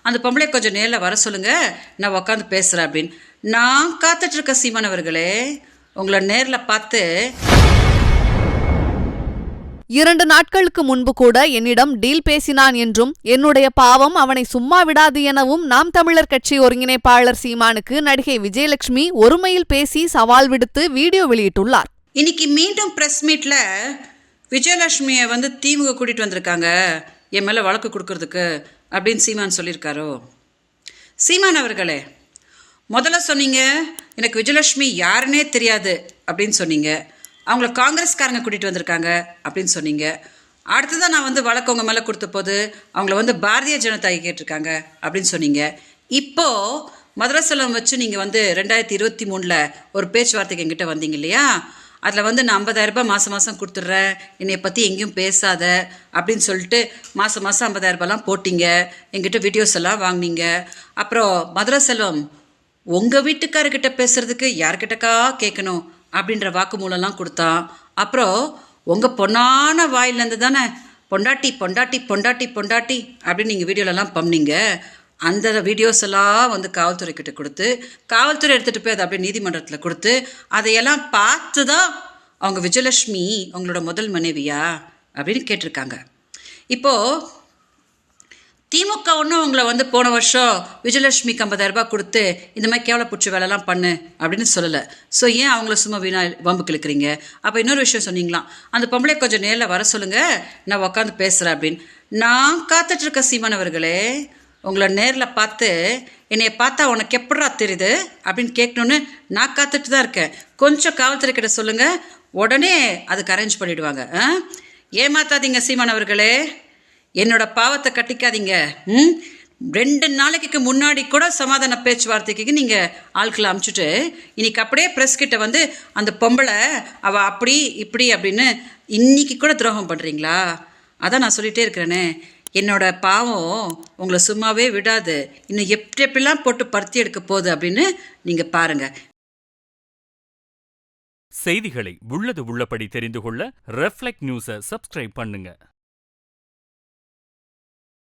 அந்த பொம்பளை கொஞ்சம் நேரில் வர சொல்லுங்க, நான் உட்காந்து பேசுகிறேன் அப்படின்னு. நான் காத்துட்ருக்க சீமான் அவர்களே, உங்களை நேரில் பார்த்து 2 நாட்களுக்கு முன்பு கூட என்னிடம் டீல் பேசினான் என்றும் என்னுடைய பாவம் அவனை சும்மா விடாது எனவும் நாம் தமிழர் கட்சி ஒருங்கிணைப்பாளர் சீமானுக்கு நடிகை விஜயலட்சுமி ஒருமையில் பேசி சவால் விடுத்து வீடியோ வெளியிட்டுள்ளார். இன்னைக்கு மீண்டும் ப்ரெஸ் மீட்டில் விஜயலட்சுமியை திமுக கூட்டிகிட்டு வந்திருக்காங்க என் மேலே வழக்கு கொடுக்கறதுக்கு அப்படின்னு சீமான் சொல்லியிருக்காரோ? சீமான் அவர்களே, முதல்ல சொன்னீங்க எனக்கு விஜயலட்சுமி யாருன்னே தெரியாது அப்படின்னு சொன்னீங்க. அவங்கள காங்கிரஸ்காரங்க கூட்டிகிட்டு வந்திருக்காங்க அப்படின்னு சொன்னீங்க. அடுத்ததான் நான் வழக்கு உங்கள் மேலே கொடுத்த போது அவங்கள பாரதிய ஜனதா கேட்டிருக்காங்க அப்படின்னு சொன்னீங்க. இப்போது மதுரை செல்வம் வச்சு நீங்கள் 2023 ஒரு பேச்சுவார்த்தைக்கு எங்கிட்ட வந்தீங்க இல்லையா? அதில் நான் 50,000 ரூபாய் மாதம் கொடுத்துட்றேன், என்னை பற்றி எங்கேயும் பேசாத அப்படின்னு சொல்லிட்டு மாதம் 50,000 ரூபாய்லாம் போட்டிங்க. எங்கிட்ட வீடியோஸ் எல்லாம் வாங்கினீங்க. அப்புறம் மதுரை செல்வம் உங்கள் வீட்டுக்காரர்கிட்ட பேசுகிறதுக்கு யார்கிட்டக்கா கேட்கணும் அப்படின்ற வாக்குமூலம்லாம் கொடுத்தான். அப்புறம் உங்கள் பொண்ணான வாயிலேருந்து தானே பொண்டாட்டி பொண்டாட்டி பொண்டாட்டி பொண்டாட்டி அப்படின்னு நீங்கள் வீடியோலலாம் பண்ணிங்க. அந்த வீடியோஸ் எல்லாம் காவல்துறைக்கிட்ட கொடுத்து, காவல்துறை எடுத்துகிட்டு போய் அதை அப்படியே நீதிமன்றத்தில் கொடுத்து, அதையெல்லாம் பார்த்து தான் அவங்க விஜயலட்சுமி அவங்களோட முதல் மனைவியா அப்படின்னு கேட்டிருக்காங்க. இப்போது திமுக ஒன்றும் உங்களை போன வருஷம் விஜயலட்சுமிக்கு 50,000 ரூபாய் கொடுத்து இந்த மாதிரி கேவலப்புற்ற வேலைலாம் பண்ணு அப்படின்னு சொல்லலை. ஸோ ஏன் அவங்கள சும்மா வம்புக்கு இழுக்கிறீங்க? அப்போ இன்னொரு விஷயம் சொன்னீங்களாம், அந்த பொம்பளை கொஞ்சம் நேரில் வர சொல்லுங்கள், நான் உட்காந்து பேசுகிறேன் அப்படின்னு. நான் காத்துட்ருக்க சீமான் அவர்களே, உங்களை நேரில் பார்த்து என்னைய பார்த்தா உனக்கு எப்படா தெரியுது அப்படின்னு கேட்கணுன்னு நான் காத்துட்டு தான் இருக்கேன். கொஞ்சம் காவல்துறை கிட்ட சொல்லுங்கள், உடனே அதுக்கு அரேஞ்ச் பண்ணிவிடுவாங்க. ஏமாத்தாதீங்க சீமான் அவர்களே, என்னோட பாவத்தை கட்டிக்காதீங்க. 2 நாளைக்கு முன்னாடி கூட சமாதான பேச்சுவார்த்தைக்கு நீங்கள் ஆட்களை அமுச்சுட்டு இன்னைக்கு அப்படியே ப்ரெஸ் கிட்ட அந்த பொம்பளை அவள் அப்படி இப்படி அப்படின்னு இன்னைக்கு கூட துரோகம் பண்ணுறீங்களா? அதான் நான் சொல்லிகிட்டே இருக்கிறேனே, என்னோட பாவம் உங்களை சும்மாவே விடாது, இன்னும் எப்படிலாம் போட்டு பருத்தி எடுக்க போகுது அப்படின்னு நீங்கள் பாருங்கள். செய்திகளை உள்ளது உள்ளபடி தெரிந்து கொள்ள ரெஃப்ளெக்ட் நியூஸை சப்ஸ்கிரைப் பண்ணுங்க.